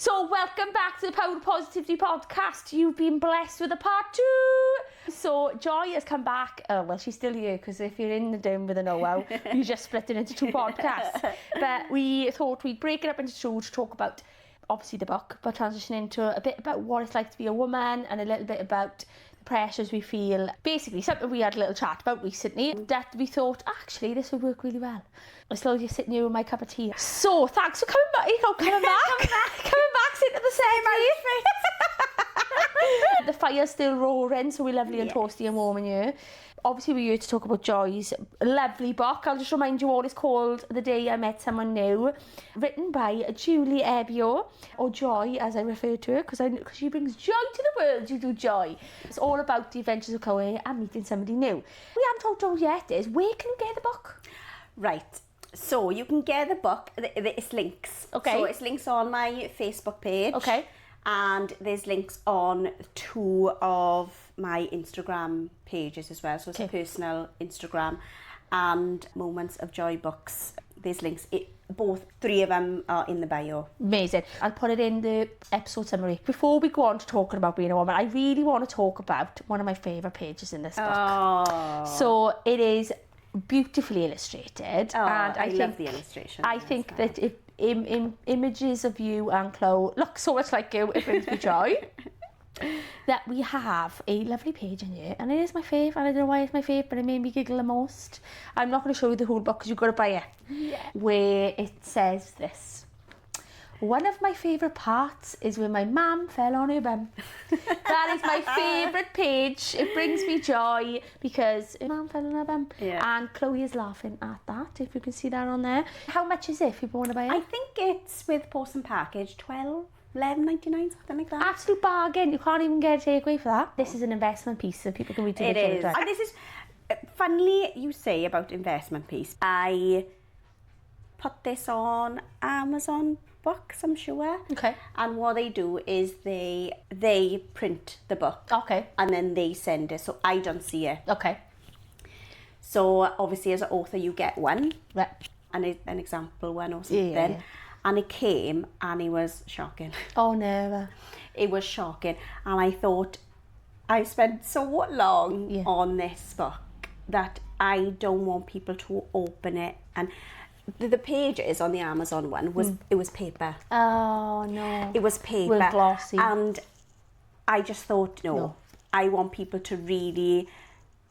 So welcome back to the Power of Positivity podcast. You've been blessed with a part 2. So Joy has come back. Oh, well, she's still here because if you're in the down with a know-how, you just split it into 2 podcasts. But we thought we'd break it up into 2 to talk about, obviously, the book, but transition into a bit about what it's like to be a woman and a little bit about the pressures we feel. Basically, something we had a little chat about recently that we thought, actually, this would work really well. I still just sitting here with my cup of tea. So, thanks for coming back. Coming back, sitting at the same outfit. The fire's still roaring, so we're lovely and toasty and warm in here. Obviously, we're here to talk about Joy's lovely book. I'll just remind you all, it's called The Day I Met Someone New. Written by Julie Ebbio, or Joy, as I refer to her, because she brings joy to the world, you do, Joy. It's all about the adventures of Chloe and meeting somebody new. We haven't told Joy yet is, where can you get the book? Right. So you can get the book, it's links. Okay. So it's links on my Facebook page. Okay. And there's links on 2 of my Instagram pages as well. So it's a personal Instagram and Moments of Joy books. There's links. Both 3 of them are in the bio. Amazing. I'll put it in the episode summary. Before we go on to talking about being a woman, I really want to talk about one of my favourite pages in this book. Oh. So it is beautifully illustrated. Oh, and I love the illustration. I think that if images of you and Chloe look so much like you, it brings me joy. That we have a lovely page in here, and it is my favourite, and I don't know why it's my favourite, but it made me giggle the most. I'm not going to show you the whole book because you've got to buy it. Yeah. Where it says this: one of my favourite parts is when my mum fell on her bum. That is my favourite page. It brings me joy because her mum fell on her bum. Yeah. And Chloe is laughing at that, if you can see that on there. How much is it if people want to buy it? I think it's with post and package, $11.99, something like that. Absolute bargain. You can't even get a takeaway for that. This is an investment piece so people can read to it their is. children. And this is, funnily you say about investment piece, I put this on Amazon books, I'm sure. Okay. And what they do is they print the book. Okay. And then they send it, so I don't see it. Okay. So obviously as an author you get one. Right. An example one or something. Yeah. And it came and it was shocking. Oh no. It was shocking. And I thought, I spent so long on this book that I don't want people to open it. And the pages on the Amazon one it was paper. Oh no. It was paper. Real glossy. And I just thought, no, I want people to really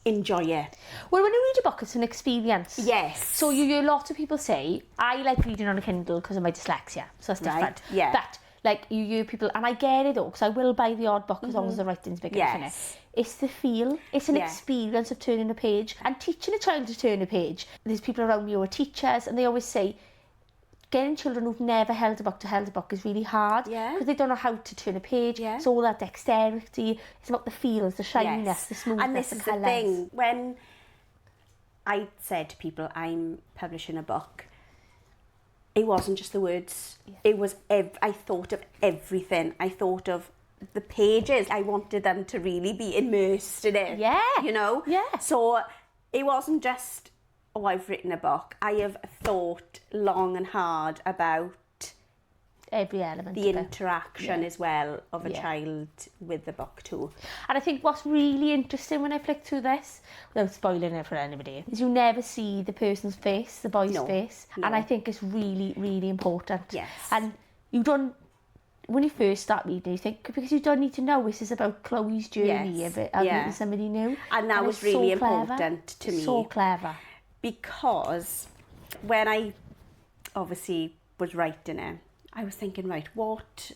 enjoy it. Well, when you read a book, it's an experience. Yes. So you hear lots of people say, I like reading on a Kindle because of my dyslexia. So that's different. Right, yeah. But like you hear people, and I get it though, because I will buy the odd book as long as the writing's big enough in it. It's the feel. It's an experience of turning a page and teaching a child to turn a page. There's people around me who are teachers, and they always say, getting children who've never held a book is really hard because they don't know how to turn a page. Yeah. So all that dexterity, it's about the feels, the shininess, the smoothness, and this is the thing. When I said to people, I'm publishing a book, it wasn't just the words. Yeah. It was, I thought of everything. I thought of the pages. I wanted them to really be immersed in it. Yeah. You know? Yeah. So it wasn't just, oh, I've written a book. I have thought long and hard about every element the interaction as well of a child with the book too. And I think what's really interesting when I flick through this, without spoiling it for anybody, is you never see the person's face, the boy's face. No. And I think it's really, really important. Yes. And you don't, when you first start reading, you think, because you don't need to know, this is about Chloe's journey of meeting somebody new. And that was really important to me. So clever. Because when I obviously was writing it, I was thinking, right, what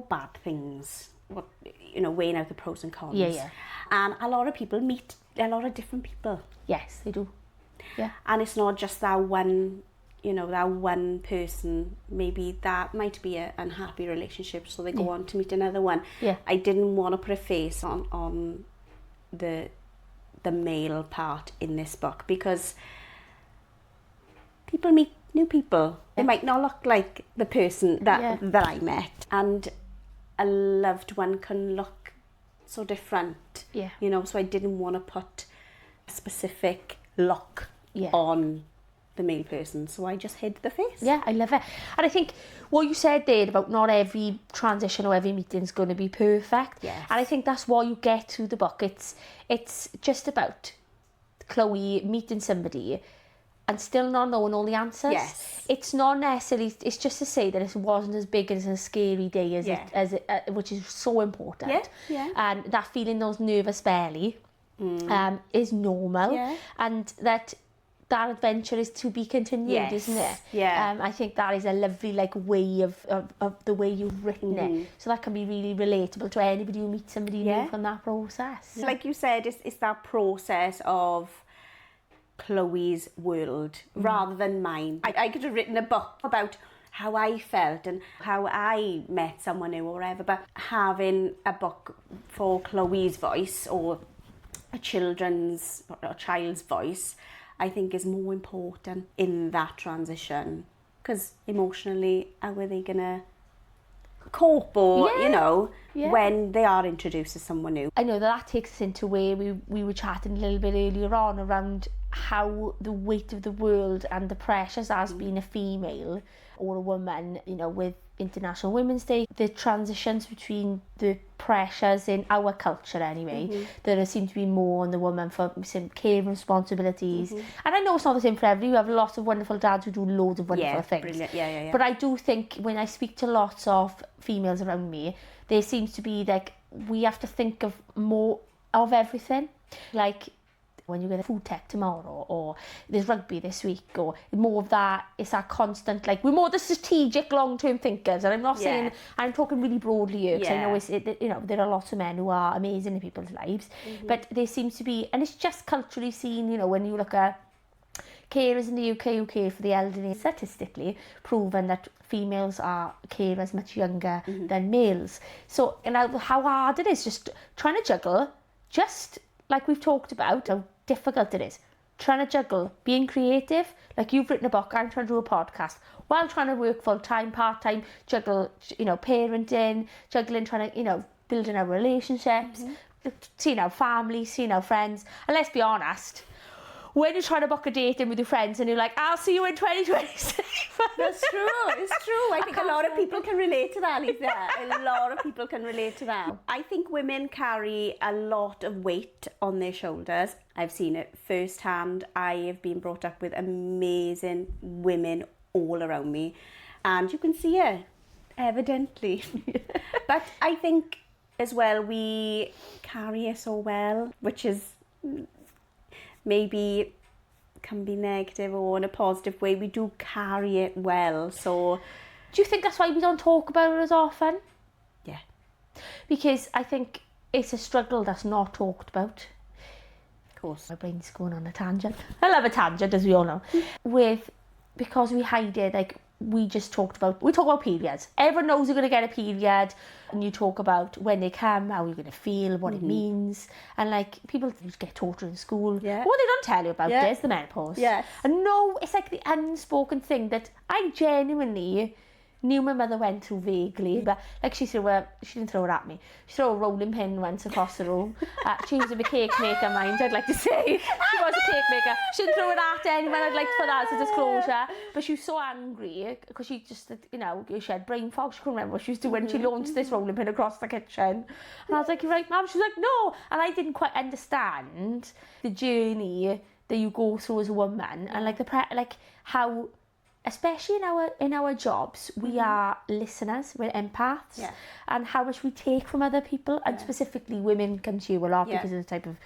bad things, weighing out the pros and cons. Yeah. And a lot of people meet a lot of different people. Yes, they do. Yeah. And it's not just that one, that one person. Maybe that might be an unhappy relationship, so they go on to meet another one. Yeah. I didn't want to put a face on the male part in this book because people meet new people. They might not look like the person that I met, and a loved one can look so different. Yeah. So I didn't want to put a specific look on the male person, so I just hid the face. Yeah, I love it. And I think what you said there about not every transition or every meeting is going to be perfect. Yes. And I think that's what you get through the book. It's just about Chloe meeting somebody and still not knowing all the answers. Yes. It's not necessarily, it's just to say that it wasn't as big as a scary day which is so important. Yeah, yeah. And that feeling those nervous belly is normal. Yeah. And that adventure is to be continued, Yes. isn't it? Yeah. I think that is a lovely way of the way you've written it. So that can be really relatable to anybody who meets somebody new from that process. Like you said, it's that process of Chloe's world rather than mine. I could have written a book about how I felt and how I met someone new or whatever, but having a book for Chloe's voice or a child's voice, I think is more important in that transition, because emotionally, how are they gonna cope or when they are introduced to someone new? I know that takes us into where we were chatting a little bit earlier on around how the weight of the world and the pressures as being a female or a woman, with International Women's Day, the transitions between the pressures in our culture anyway, there seem to be more on the woman for some care responsibilities. And I know it's not the same for everybody. We have lots of wonderful dads who do loads of wonderful things. Brilliant. Yeah. But I do think when I speak to lots of females around me, there seems to be like, we have to think of more of everything. Like, when you get a food tech tomorrow, or there's rugby this week, or more of that, it's that constant, like, we're more the strategic long-term thinkers. And I'm not saying, I'm talking really broadly here, because I know there are lots of men who are amazing in people's lives, but there seems to be, and it's just culturally seen, when you look at carers in the UK who care for the elderly, statistically proven that females are carers much younger than males. So, how hard it is just trying to juggle, just like we've talked about, how difficult it is trying to juggle being creative, like you've written a book, I'm trying to do a podcast, while trying to work full-time, part-time, juggle, parenting, juggling, trying to, building our relationships, seeing our families, seeing our friends. And let's be honest, when you're trying to book a date in with your friends and you're like, I'll see you in 2026. That's true, it's true. I think a lot of people can relate to that, Lisa. A lot of people can relate to that. I think women carry a lot of weight on their shoulders. I've seen it firsthand. I have been brought up with amazing women all around me, and you can see it, evidently. But I think as well, we carry it so well, which is maybe can be negative or in a positive way. We do carry it well. So do you think that's why we don't talk about it as often? Yeah. Because I think it's a struggle that's not talked about. Of course. My brain's going on a tangent. I love a tangent, as we all know. Because we hide it, like we talk about periods. Everyone knows you're going to get a period, and you talk about when they come, how you're going to feel, what it means, and like people get taught in school. Yeah. What they don't tell you about is the menopause. Yes. And no, it's like the unspoken thing that I genuinely knew my mother went through vaguely, but like she didn't throw it at me. She threw a rolling pin once across the room. She was a cake maker, mind, I'd like to say. She was a cake maker. She didn't throw it at anyone, I'd like to put that as a disclosure. But she was so angry because she just, she had brain fog. She couldn't remember what she was doing. She launched this rolling pin across the kitchen. And I was like, you're right, Mum? She was like, no. And I didn't quite understand the journey that you go through as a woman, and like how, especially in our jobs, we are listeners, we're empaths, and how much we take from other people, and specifically women come to you a lot because of the type of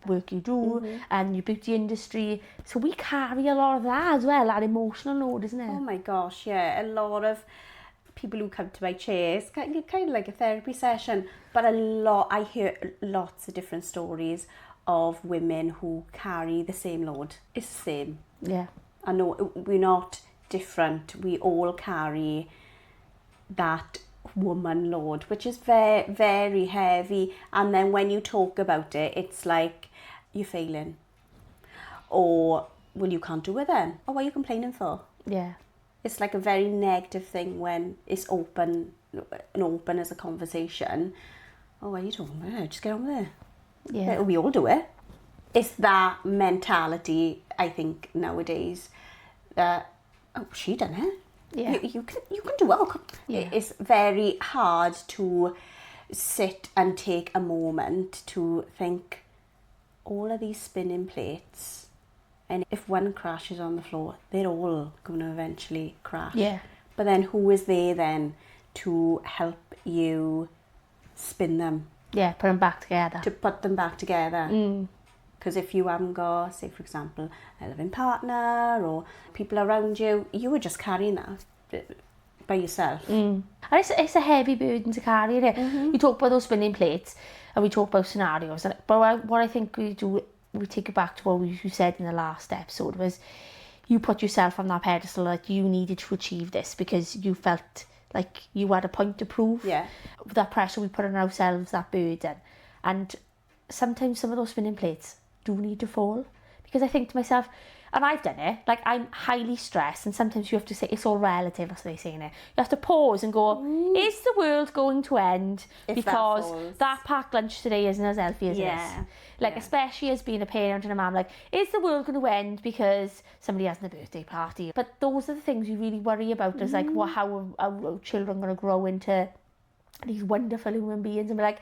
work you do and your beauty industry. So we carry a lot of that as well, that emotional load, isn't it? Oh my gosh, yeah. A lot of people who come to my chair, it's kind of like a therapy session, but I hear lots of different stories of women who carry the same load. It's the same. Yeah. I know we're not different. We all carry that woman load, which is very, very heavy. And then when you talk about it, it's like you're failing, or well, you can't do it then. Oh, what are you complaining for? Yeah. It's like a very negative thing when it's open as a conversation. Oh, what are you talking about? Just get on with it. Yeah. We all do it. It's that mentality, I think, nowadays she done it. Yeah. You can do it. Yeah. It's very hard to sit and take a moment to think all of these spinning plates, and if one crashes on the floor, they're all going to eventually crash. Yeah. But then who is there then to help you spin them? Yeah, put them back together. To put them back together. Because if you haven't got, say for example, a living partner or people around you, you were just carrying that by yourself. And it's a heavy burden to carry, isn't it? You talk about those spinning plates and we talk about scenarios, but what I think we do, we take it back to what you said in the last episode, was you put yourself on that pedestal like you needed to achieve this because you felt like you had a point to prove. Yeah. That pressure we put on ourselves, that burden. And sometimes some of those spinning plates do need to fall, because I think to myself, and I've done it, like I'm highly stressed, and sometimes you have to say, it's all relative, that's what they say in it. You have to pause and go, is the world going to end If because that packed lunch today isn't as healthy as this? Like, especially as being a parent and a mum, like, is the world going to end because somebody has a birthday party? But those are the things you really worry about, is like, how are children going to grow into these wonderful human beings? And be like,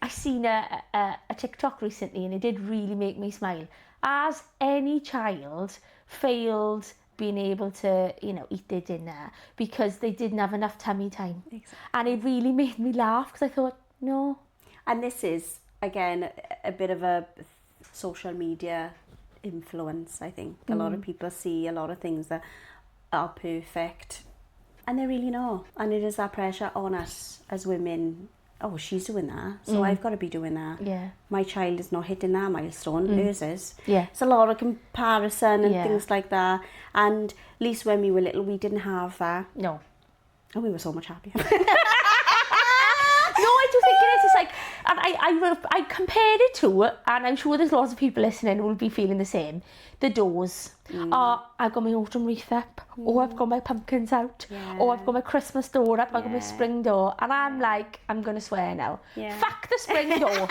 I seen a TikTok recently, and it did really make me smile. As any child failed being able to, eat their dinner because they didn't have enough tummy time. Exactly. And it really made me laugh, because I thought, no. And this is, again, a bit of a social media influence, I think. A lot of people see a lot of things that are perfect, and they really know. And it is that pressure on us as women. Oh, she's doing that, so I've got to be doing that. Yeah. My child is not hitting that milestone, hers is. Yeah. It's a lot of comparison and things like that. And at least when we were little, we didn't have that. No. And we were so much happier. No, I do think it is. It's like, and I compared it to, and I'm sure there's lots of people listening who will be feeling the same, the doors. I've got my autumn wreath up, or I've got my pumpkins out, or I've got my Christmas door up, I've got my spring door, and I'm like, I'm going to swear now. Fuck the spring door. No one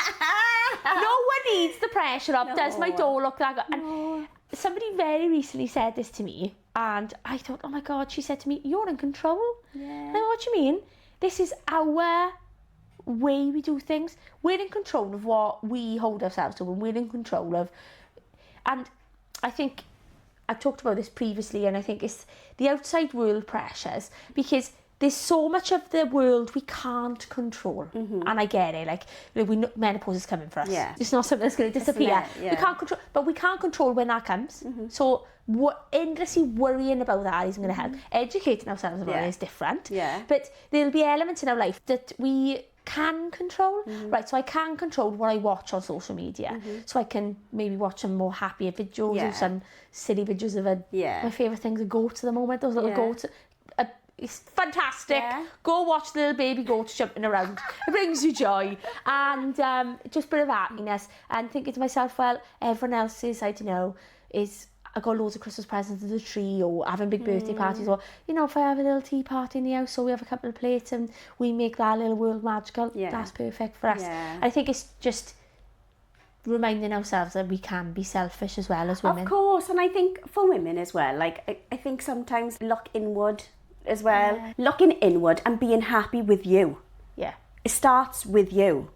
needs the pressure of, does my door look that good? And somebody very recently said this to me, and I thought, oh my God, she said to me, you're in control. And I went, what do you mean? This is our way we do things. We're in control of what we hold ourselves to, and we're in control of, and I think I've talked about this previously, and I think it's the outside world pressures, because there's so much of the world we can't control. And I get it, like, we know menopause is coming for us. It's not something that's going to disappear. We can't control, but we can't control when that comes. So endlessly worrying about that isn't going to help. Educating ourselves about it is different. But there'll be elements in our life that we can control. Right, so I can control what I watch on social media. So I can maybe watch some more happier videos or some silly videos of my favourite things are goats at the moment, those little goats. It's fantastic. Go watch the little baby goats jumping around. It brings you joy. And just a bit of happiness. And thinking to myself, well, everyone else's, I don't know, is I got loads of Christmas presents under the tree, or having big birthday parties, or, if I have a little tea party in the house, so we have a couple of plates and we make that little world magical, that's perfect for us. I think it's just reminding ourselves that we can be selfish as well as women. Of course, and I think for women as well, like, I think sometimes look inward as well. Looking inward and being happy with you. It starts with you.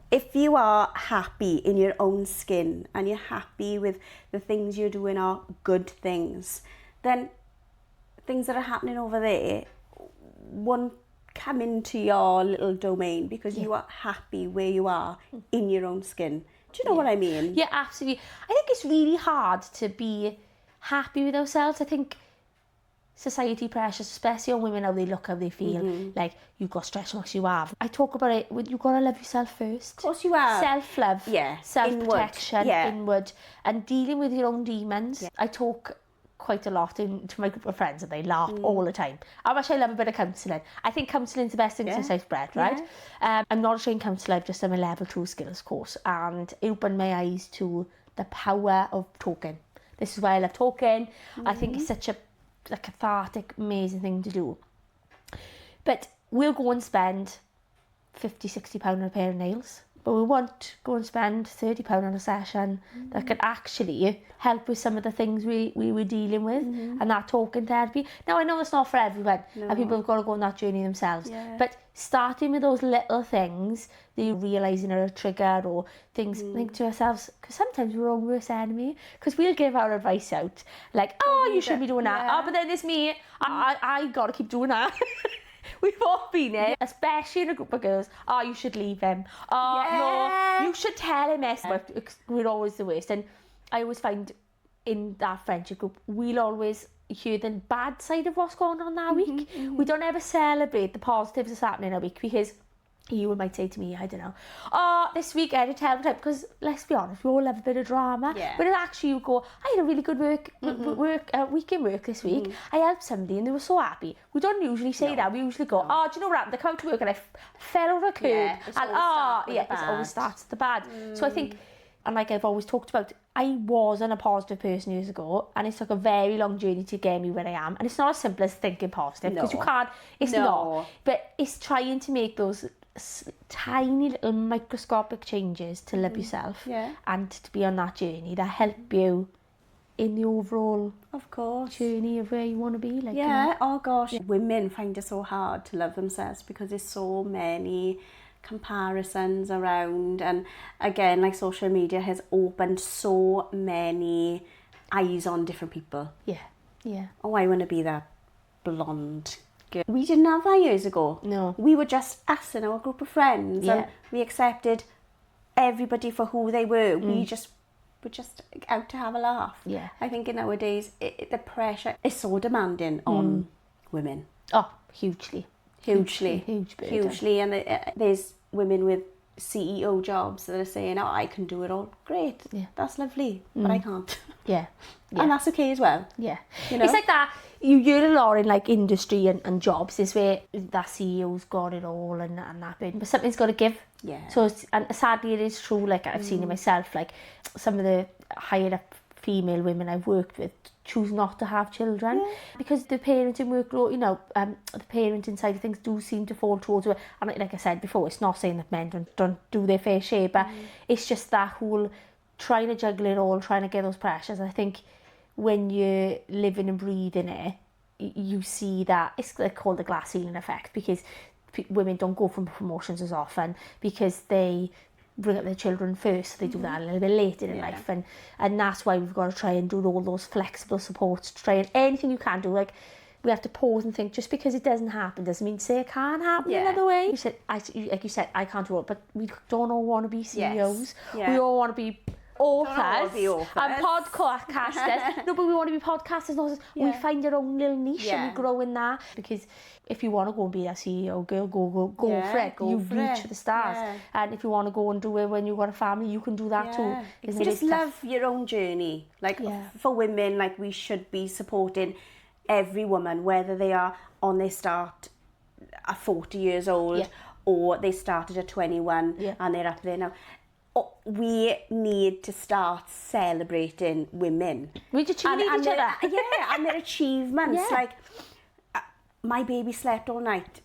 If you are happy in your own skin and you're happy with the things you're doing are good things, then things that are happening over there won't come into your little domain, because you are happy where you are in your own skin. Do you know what I mean? Yeah, absolutely. I think it's really hard to be happy with ourselves. I think society pressures, especially on women, how they look, how they feel, like, you've got stretch marks, you have. I talk about it, you've got to love yourself first. Of course you are. Self-love, self-protection, inward, and dealing with your own demons. I talk quite a lot to my group of friends, and they laugh all the time. How much I love a bit of counselling. I think counselling's the best thing since sliced bread, right? I'm not a trained counsellor, I've just done my level 2 skills course, and it opened my eyes to the power of talking. This is why I love talking. I think it's such a cathartic, amazing thing to do. But we'll go and spend £50-60 on a pair of nails. but we won't go and spend £30 on a session that could actually help with some of the things we were dealing with, and that talking therapy. Now, I know it's not for everyone, and people have got to go on that journey themselves, but starting with those little things that you're realising are a trigger, or things, think to ourselves, because sometimes we're our own worst enemy, because we'll give our advice out, like, oh, you should be doing that, oh, but then it's me, I got to keep doing that. We've all been it, especially in a group of girls. Oh, you should leave him. Oh, no, you should tell him this. But we're always the worst. And I always find in that friendship group, we'll always hear the bad side of what's going on that week. We don't ever celebrate the positives that's happening a week, because you might say to me, I don't know, oh, this week I had a terrible time, because let's be honest, we all love a bit of drama. But actually you go, I had a really good week in work this week. I helped somebody and they were so happy. We don't usually say that. We usually go, oh, do you know what happened? I come to work and I fell over a curb. It always starts at the bad. So I think, and like I've always talked about, I wasn't a positive person years ago, and it took a very long journey to get me where I am. And it's not as simple as thinking positive, because you can't, it's not. But it's trying to make those tiny little microscopic changes to love yourself and to be on that journey that help you in the overall journey of where you want to be. Like, you know? Oh gosh, women find it so hard to love themselves because there's so many comparisons around, and again, like, social media has opened so many eyes on different people. Oh, I want to be that blonde girl. We didn't have that years ago. No, we were just us and our group of friends, and we accepted everybody for who they were. We just were just out to have a laugh. I think nowadays the pressure is so demanding on women. Oh, hugely, and there's women with CEO jobs that are saying, oh, I can do it all. Great, that's lovely, but I can't. And that's okay as well. You know? It's like that. You hear a lot in like industry and jobs, this way that CEO's got it all and that bit, but something's got to give. So and sadly it is true, like I've seen it myself, like some of the higher up female women I've worked with choose not to have children because the parenting workload, you know, the parenting side of things do seem to fall towards it. And like I said before, it's not saying that men don't do their fair share, but it's just that whole trying to juggle it all, trying to get those pressures. I think when you're living and breathing it, you see that it's called the glass ceiling effect, because women don't go for promotions as often because they bring up their children first. They do that a little bit later in life, and that's why we've got to try and do all those flexible supports to try and anything you can do. Like, we have to pause and think, just because it doesn't happen doesn't mean to say it can't happen another way. You said, like you said, I can't do it, but we don't all want to be CEOs. We all want to be authors and podcasters. No, but we want to be podcasters. Also, we find our own little niche and we grow in that. Because if you want to go and be a CEO girl, go for it. You reach the stars. And if you want to go and do it when you've got a family, you can do that too. You just love your own journey. Like, for women, like, we should be supporting every woman, whether they are on their start at 40 years old or they started at 21 and they're up there now. We need to start celebrating women. We just cheerlead each other. And their achievements. Like, my baby slept all night.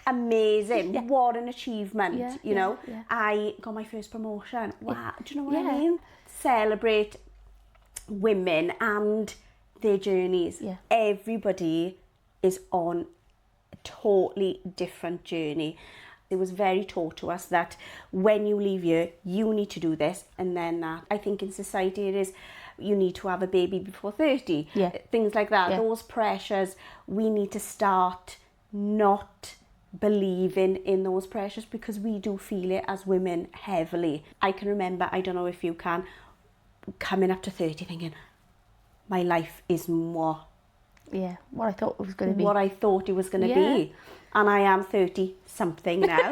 Amazing. What an achievement, you know. I got my first promotion. Wow. Do you know what I mean? Celebrate women and their journeys. Everybody is on a totally different journey. It was very taught to us that when you leave here, you need to do this and then that. I think in society it is, you need to have a baby before 30. Things like that. Those pressures, we need to start not believing in those pressures, because we do feel it as women heavily. I can remember, I don't know if you can, coming up to 30 thinking, my life is more what I thought it was going to be. What I thought it was going to be. And I am 30 something now.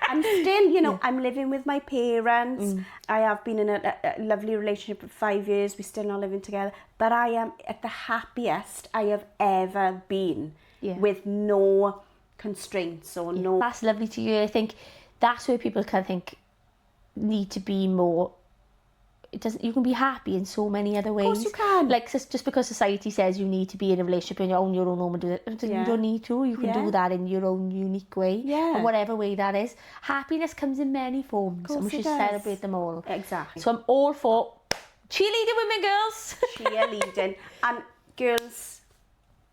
I'm still, you know, I'm living with my parents. I have been in a lovely relationship for 5 years. We're still not living together. But I am at the happiest I have ever been with no constraints or no... That's lovely to you. I think that's where people can think need to be more it doesn't. You can be happy in so many other ways. Of course you can. Like, just because society says you need to be in a relationship on your own home and do it, you don't need to. You can do that in your own unique way, and whatever way that is. Happiness comes in many forms, and we should celebrate them all. Exactly. So I'm all for cheerleading women, girls. Cheerleading. And girls,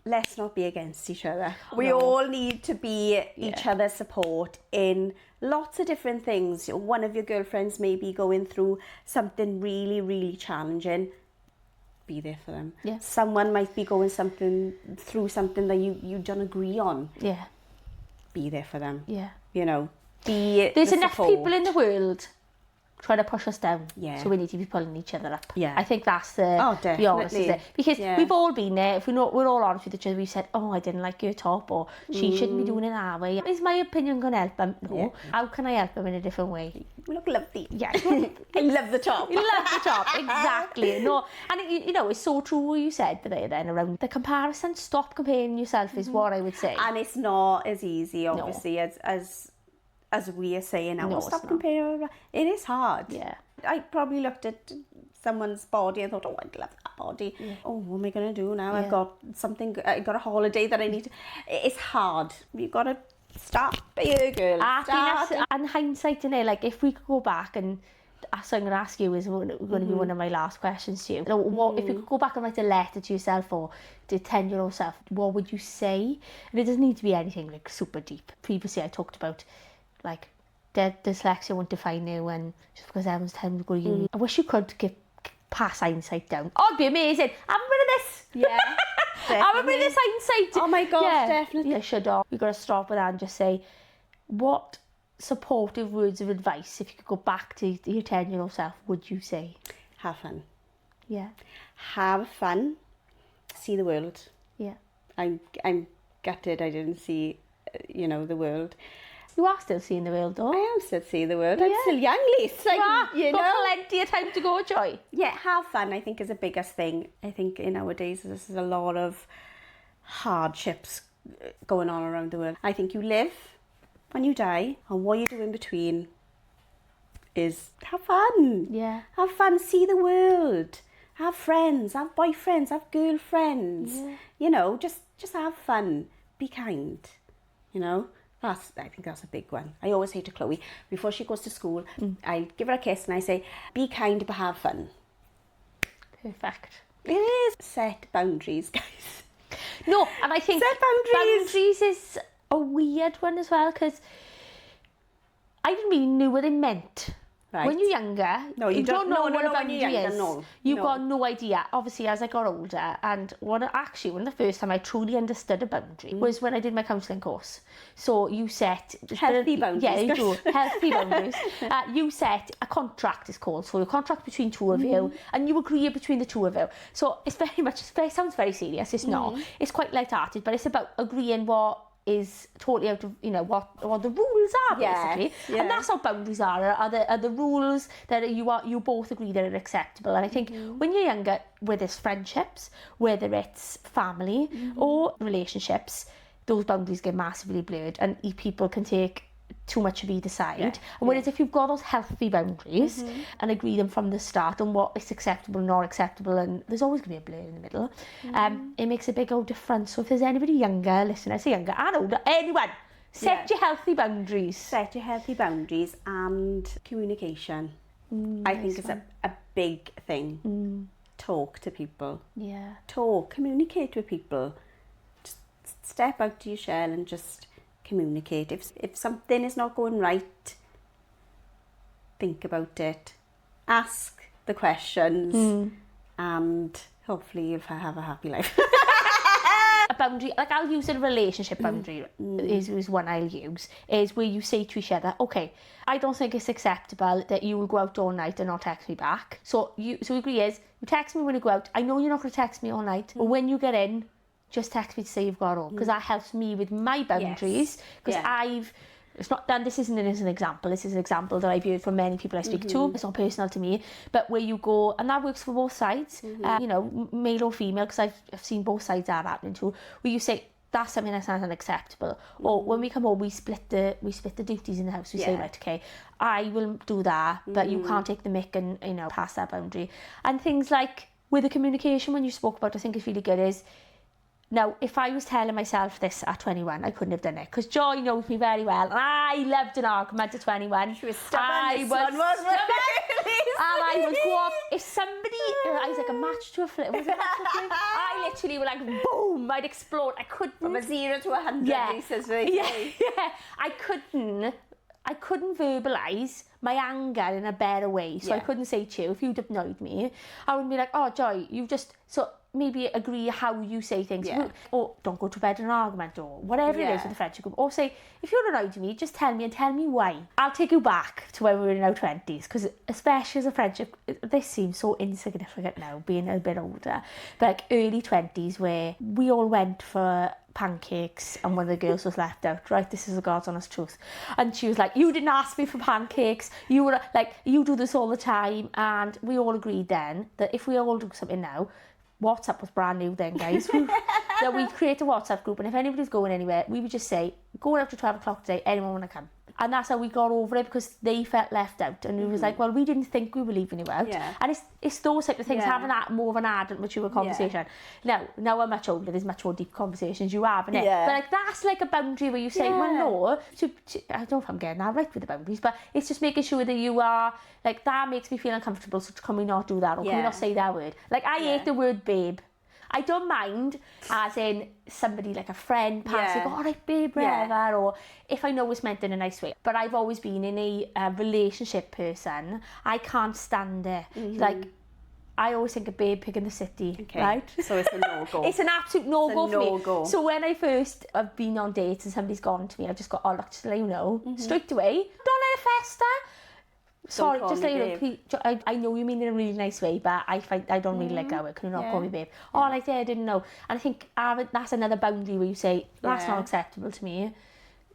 let's not be against each other. We all need to be each other's support in lots of different things. One of your girlfriends may be going through something really, really challenging. Be there for them. Yeah. Someone might be going through something that you don't agree on. Yeah. Be there for them. Yeah. You know, be There's the enough support. people in the world trying to push us down. Yeah. So we need to be pulling each other up. Yeah. I think that's the honest, is it? Because we've all been there. If we're all honest with each other, we've said, oh, I didn't like your top, or she shouldn't be doing it that way. Is my opinion going to help them? No. Yeah. How can I help them in a different way? We look lovely. Yeah. I love the top. You love the top, exactly. No, and it's so true what you said today then around the comparison. Stop comparing yourself is what I would say. And it's not as easy, obviously, as we are saying now. No, Stop comparing. It is hard. Yeah. I probably looked at someone's body and thought, oh, I'd love that body. Yeah. Oh, what am I going to do now? Yeah. I've got a holiday that I need to... It's hard. You've got to start, here, girl. Happiness and hindsight, innit? Like, if we could go back and... So I'm going to ask you, is going to be one of my last questions to you. What, if you could go back and write a letter to yourself or to a 10-year-old self, what would you say? And it doesn't need to be anything, like, super deep. Previously, I talked about, like, dyslexia won't define you, and just because everyone's telling you to go to uni. I wish you could pass hindsight down. Oh, it'd be amazing. Have a bit of this. Yeah. Have a bit of this hindsight. Oh my gosh, definitely. Yeah, should have. We've got to stop with that and just say, what supportive words of advice, if you could go back to your 10-year-old self, would you say? Have fun. Yeah. Have fun. See the world. Yeah. I'm gutted I didn't see, the world. You are still seeing the world, though. I am still seeing the world. I'm still young, Lisa. Got plenty of time to go, Joy. Yeah, have fun, I think, is the biggest thing. I think in nowadays there's a lot of hardships going on around the world. I think you live when you die, and what you do in between is have fun. Yeah. Have fun, see the world. Have friends, have boyfriends, have girlfriends. Yeah. Just have fun. Be kind. I think that's a big one. I always say to Chloe, before she goes to school, I give her a kiss and I say, be kind but have fun. Perfect. It is. Set boundaries, guys. No, and I think set boundaries is a weird one as well, because I didn't really know what it meant. Right. When you're younger, you don't know what a boundary is. You've got no idea. Obviously, as I got older, and one of the first time I truly understood a boundary was when I did my counselling course. So you set... Healthy boundaries. Yeah, you do. Healthy boundaries. You set a contract, it's called. So a contract between two of you, and you agree it between the two of you. So it's very much... It sounds very serious. It's not. It's quite light-hearted, but it's about agreeing what is totally out of what the rules are, basically. Yeah. And that's what boundaries are the rules that you both agree that are acceptable. And I think when you're younger, whether it's friendships, whether it's family or relationships, those boundaries get massively blurred, and people can take too much of either side. And whereas if you've got those healthy boundaries and agree them from the start on what is acceptable and not acceptable, and there's always going to be a blur in the middle, it makes a big old difference. So if there's anybody younger, listen, I say younger and older, anyone, set your healthy boundaries. Set your healthy boundaries, and communication. I think is a big thing. Talk to people. Yeah. Communicate with people. Just step out to your shell and just communicate. If something is not going right, think about it, ask the questions, and hopefully you'll have a happy life. A boundary, like I'll use a relationship boundary, is one I'll use, is where you say to each other, okay, I don't think it's acceptable that you will go out all night and not text me back. So agree is, you text me when you go out, I know you're not going to text me all night, but when you get in, just text me to say you've got home, because that helps me with my boundaries. Because it's not done. This isn't as an example. This is an example that I've heard from many people I speak to. It's not personal to me, but where you go, and that works for both sides. Male or female, because I've seen both sides are happening too. Where you say, that's something that's unacceptable. Or when we come home, we split the duties in the house. We say, right, okay, I will do that, but you can't take the mick and, you know, pass that boundary. And things like with the communication, when you spoke about, I think it's really good is, now, if I was telling myself this at 21, I couldn't have done it. Because Joy knows me very well. And I loved an argument at 21. She was stubborn. I was stubborn. And I would go off. If somebody, I was like a match to a flame. Was it a match to a flame? I literally would like, boom, I'd explode. I couldn't. From a 0 to 100, he says, right? Yeah. I couldn't verbalise my anger in a better way. So I couldn't say to you, if you'd annoyed me, I would be like, oh, Joy, you've just... So maybe agree how you say things. Or don't go to bed in an argument or whatever it is with the friendship group. Or say, if you're annoyed with me, just tell me and tell me why. I'll take you back to when we were in our 20s, because especially as a friendship, this seems so insignificant now, being a bit older. But like early 20s where we all went for pancakes and one of the girls was left out, right? This is the God's honest truth. And she was like, you didn't ask me for pancakes. You were like, you do this all the time. And we all agreed then that if we all do something now, WhatsApp was brand new then, guys. That we'd create a WhatsApp group, and if anybody's going anywhere, we would just say, going out to 12 o'clock today, anyone want to come? And that's how we got over it, because they felt left out. And it was like, well, we didn't think we were leaving you out. Yeah. And it's those type of things, having that more of an adult, mature conversation. Now I'm much older, there's much more deep conversations you have, innit? But like that's like a boundary where you say, well, no, I don't know if I'm getting that right with the boundaries, but it's just making sure that you are, like, that makes me feel uncomfortable, so can we not do that? Or can we not say that word? Like, I hate the word babe. I don't mind, as in somebody like a friend passing, all right, babe, whatever, or if I know it's meant in a nice way. But I've always been in a relationship person. I can't stand it. Like, I always think a babe pig in the city, right? So it's a no-go. It's an absolute no-go for me. So when I first have been on dates and somebody's gone to me, I've just got, oh, look, just to let you know, straight away, don't let it fester. Sorry, just like, I know you mean in a really nice way, but I don't really like that word. Can you not call me babe? Oh, like, I didn't know. And I think that's another boundary where you say, that's not acceptable to me.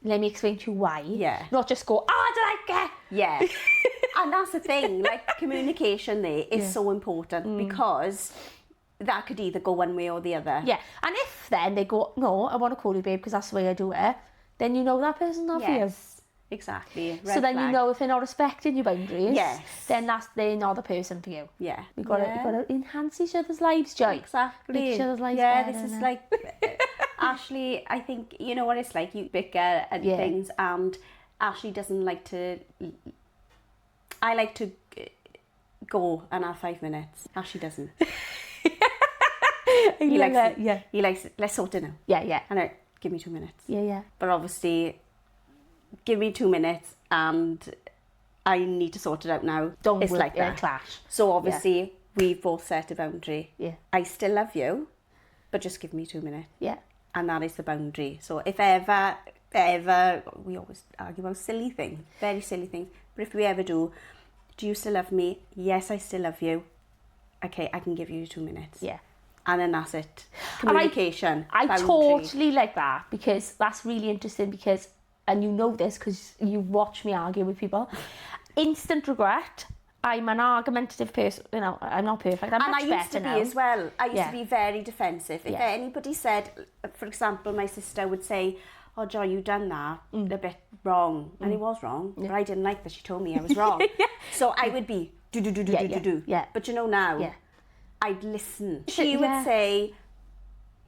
Let me explain to you why. Yeah. Not just go, oh, I don't like it. Yeah. And that's the thing, like, communication there is so important, because that could either go one way or the other. Yeah. And if then they go, no, I want to call you babe because that's the way I do it, then you know that person's not for you. Exactly. So then you know if they're not respecting your boundaries, then they're not the person for you. Yeah. We've got to enhance each other's lives, Joy. Exactly. Make each other's lives better. This is like, Ashley, I think, you know what it's like, you bicker and things, and Ashley doesn't like to, I like to go and have 5 minutes. Ashley doesn't. He likes, let's sort it now. Yeah. And I, give me 2 minutes. Yeah. But obviously, give me 2 minutes and I need to sort it out now. It's like that. Clash. So obviously we've both set a boundary. Yeah. I still love you, but just give me 2 minutes. Yeah. And that is the boundary. So if ever, we always argue about silly things, very silly things. But if we ever do you still love me? Yes, I still love you. Okay, I can give you 2 minutes. Yeah. And then that's it. Communication. I totally like that, because that's really interesting, because, and you know this because you watch me argue with people, instant regret. I'm an argumentative person, you know, I'm not perfect. I'm much better now. And I used to be as well. I used to be very defensive. If anybody said, for example, my sister would say, oh, Joy, you done that a bit wrong. And it was wrong, but I didn't like that she told me I was wrong. So I would be, do. Yeah. But you know now, I'd listen. She would say,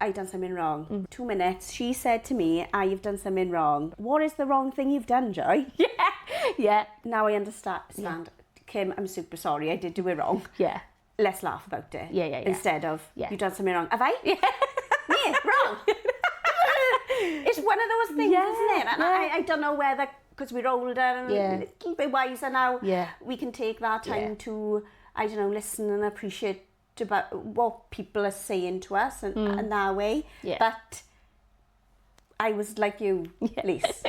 I've done something wrong. 2 minutes. She said to me, you've done something wrong. What is the wrong thing you've done, Joy? Yeah. Now I understand. Kim, I'm super sorry. I did do it wrong. Yeah. Let's laugh about it. Yeah. Instead of, you've done something wrong. Have I? Yeah. Me? Wrong. It's one of those things, isn't it? And I don't know whether, because we're older and a little bit wiser now, we can take that time to, I don't know, listen and appreciate about what people are saying to us and that way. Yeah. But I was like you, Lise.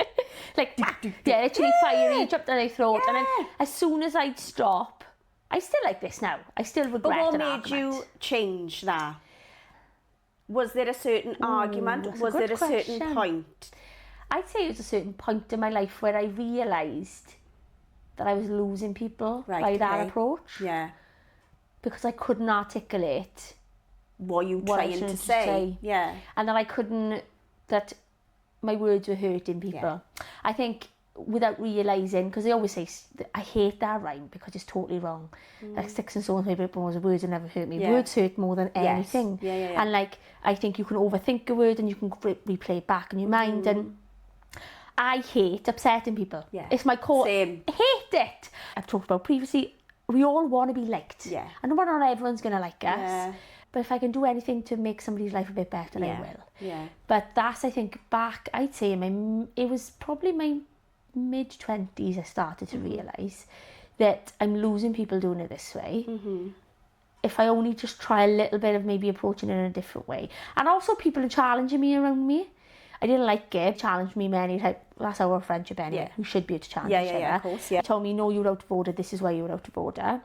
Like, literally fiery, jumped down my throat. And then as soon as I'd stop, I still like this now. I still regret an argument. But what made you change that? Was there a certain argument? Was there a certain point? I'd say it was a certain point in my life where I realised that I was losing people by that approach. Yeah. Because I couldn't articulate what you trying to say. Yeah. And then I couldn't that my words were hurting people. I think without realising, because they always say, I hate that rhyme because it's totally wrong. Like sticks and stones, maybe words will never hurt me. Words hurt more than anything. And like, I think you can overthink a word and you can replay it back in your mind. And I hate upsetting people. It's my core. Same. I hate it. I've talked about previously, we all want to be liked. And not everyone's going to like us. But if I can do anything to make somebody's life a bit better, I will. But that's, I think, back, I'd say, it was probably my mid-20s I started to realise that I'm losing people doing it this way. If I only just try a little bit of maybe approaching it in a different way. And also people are challenging me around me. I didn't like it, challenged me many times. That's our friendship anyway. We should be able to challenge each other. Of course, He told me, no, you're out of order, this is why you're out of order.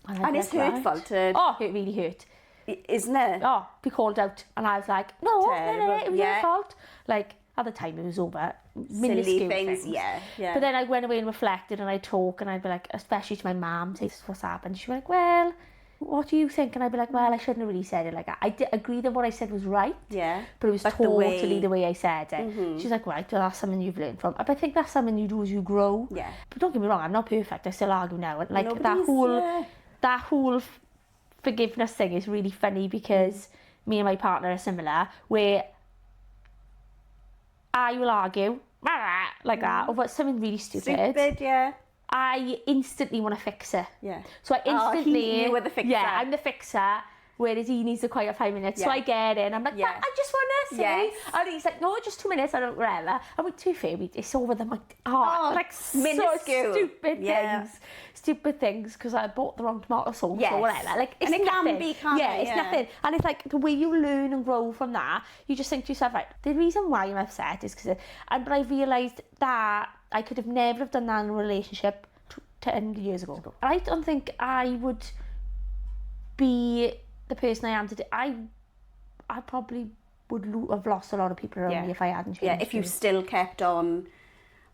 And it's hurtful to... Oh, it really hurt. Isn't it? Oh, be called out. And I was like, no, it was your fault. Like, at the time it was over. Silly things. But then I went away and reflected and I'd talk and I'd be like, especially to my mum, say, this is what's happened. She'd be like, well, what do you think? And I'd be like, well, I shouldn't have really said it like that. I did agree that what I said was right. But it was totally the way I said it. She's like, right, well, that's something you've learned from. But I think that's something you do as you grow. But don't get me wrong, I'm not perfect. I still argue now. And like that whole forgiveness thing is really funny because me and my partner are similar, where I will argue like that over something really stupid. I instantly want to fix it. So I instantly... you were the fixer. Yeah, I'm the fixer, whereas he needs a quiet 5 minutes. So I get in. I'm like, I just want to say. And he's like, no, just 2 minutes, I don't whatever. And we, to be fair, it's over them like, like minuscule. So stupid things. Stupid things, because I bought the wrong tomato sauce or whatever. Like, it's and it nothing. Can be, can't it? It's nothing. And it's like, the way you learn and grow from that, you just think to yourself, right, the reason why I'm upset is because... But I realised that I could have never have done that in a relationship 10 years ago. I don't think I would be the person I am today. I probably would have lost a lot of people around me if I hadn't changed. If you still kept on.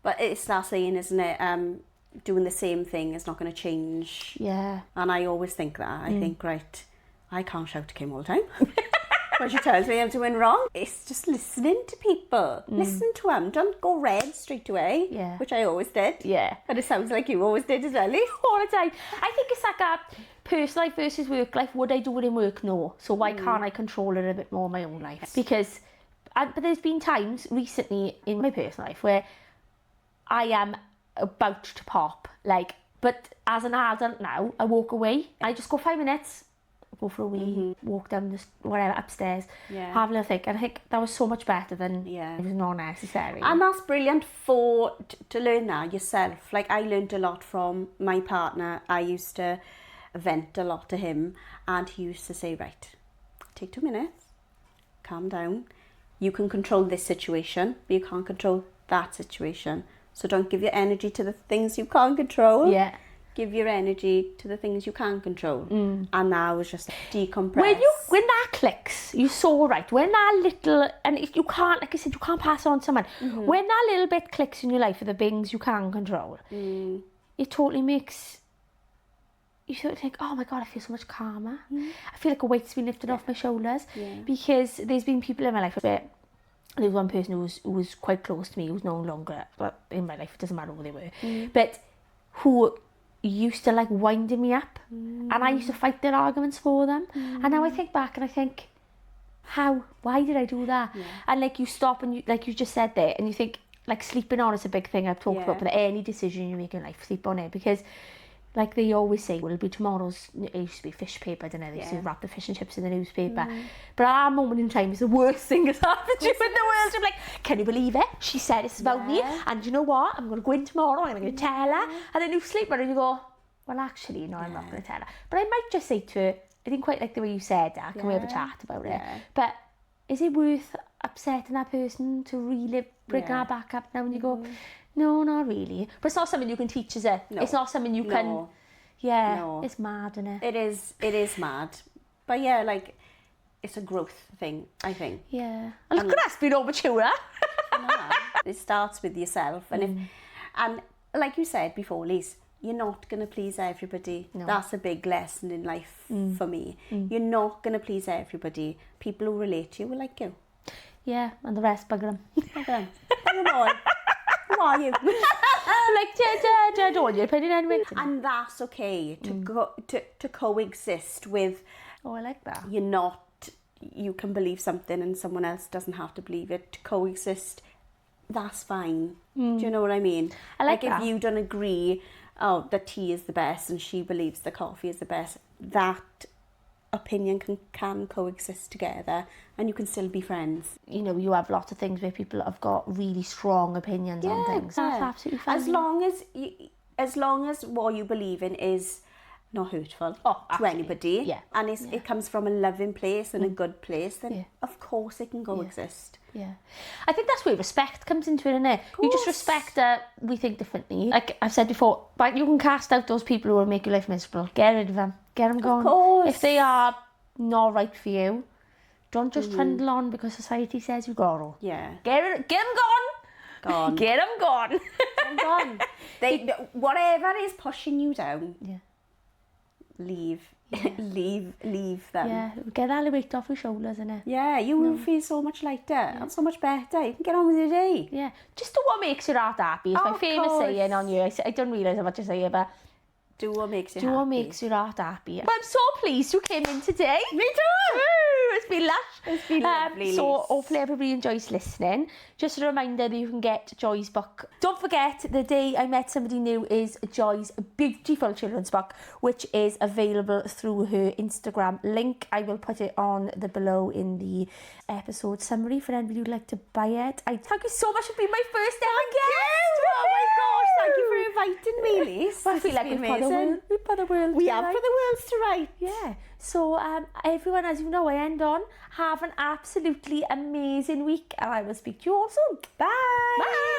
But it's that saying, isn't it? Doing the same thing is not going to change. And I always think that. I think, right, I can't shout to Kim all the time. When she tells me I'm doing wrong, it's just listening to people. Listen to them. Don't go red straight away, which I always did. And it sounds like you always did as well. All the time. I think it's like a personal life versus work life. Would I do it in work? No. So why can't I control it a bit more in my own life? Because, but there's been times recently in my personal life where I am about to pop. Like, but as an adult now, I walk away. I just go 5 minutes. Go for a wee, walk down the whatever upstairs, have a little think. And I think that was so much better than it was not necessary. And that's brilliant for to learn that yourself. Like, I learned a lot from my partner. I used to vent a lot to him, and he used to say, right, take 2 minutes, calm down. You can control this situation, but you can't control that situation. So don't give your energy to the things you can't control. Give your energy to the things you can control. And that was just decompress. When that clicks, you're so right. When that little, and if you can't, like I said, you can't pass it on to someone. When that little bit clicks in your life for the things you can control, it totally makes you sort of think, oh my God, I feel so much calmer. I feel like a weight's been lifted off my shoulders. Because there's been people in my life where there was one person who was quite close to me, who's no longer in my life. It doesn't matter who they were. But who used to like winding me up, and I used to fight their arguments for them. And now I think back and I think, why did I do that? And like, you stop and you, like you just said there, and you think, like, sleeping on is a big thing I've talked about, but any decision you make in life, sleep on it, because like they always say, will it be tomorrow's, it used to be fish paper, I don't know, they used to wrap the fish and chips in the newspaper. But at that moment in time, it's the worst thing that's happened to you in the world. I'm like, can you believe it? She said it's about me, and you know what? I'm going to go in tomorrow, I'm going to tell her. And then you sleep on it and you go, well, actually, no, I'm not going to tell her. But I might just say to her, I didn't quite like the way you said that, can we have a chat about it? But is it worth upsetting that person to really bring her back up now? And you go, no, not really. But it's not something you can teach, is it? No. It's not something you can... No. It's mad, isn't it? It is mad. But yeah, like, it's a growth thing, I think. Yeah. And look at us being all mature. It starts with yourself. And and like you said before, Lise, you're not going to please everybody. No. That's a big lesson in life for me. You're not going to please everybody. People who relate to you will like you. Yeah, and the rest bugger them. Bugger them all. Who are you? Like, I don't want your opinion anyway. And that's okay to coexist with. Oh, I like that. You can believe something and someone else doesn't have to believe it. To coexist, that's fine. Do you know what I mean? I like that. If you don't agree, the tea is the best and she believes the coffee is the best, that opinion can coexist together and you can still be friends. You know, you have lots of things where people have got really strong opinions on things. That's absolutely fine. As long as what you believe in is not hurtful to anybody, and it comes from a loving place and a good place, then of course it can coexist. Yeah. I think that's where respect comes into it, innit? You just respect that we think differently. Like I've said before, but you can cast out those people who will make your life miserable. Get rid of them. Get them gone. Of course. If they are not right for you, don't just trundle on because society says you got to. Yeah. Get them gone. Gone. Get them gone. Get them gone. Whatever is pushing you down, leave them. Yeah, get all the weight off your shoulders, innit? Yeah, you will feel so much lighter and so much better. You can get on with your day. Yeah, just do what makes your heart happy. It's my favourite saying on you. I don't realise how much I say it, but do what makes you happy. Do what makes your heart happy. But I'm so pleased you came in today. Me too. It's been lush. It's been lovely. So hopefully everybody enjoys listening. Just a reminder that you can get Joy's book. Don't forget, The Day I Met Somebody New is Joy's beautiful children's book, which is available through her Instagram link. I will put it on the below in the episode summary for anybody who'd like to buy it. Thank you so much for being my first ever guest. Oh my gosh, thank you for inviting me, Lise. I feel like we've put the world we have for the worlds to right. Yeah. So everyone, as you know, I end on, have an absolutely amazing week and I will speak to you all soon. Bye. Bye.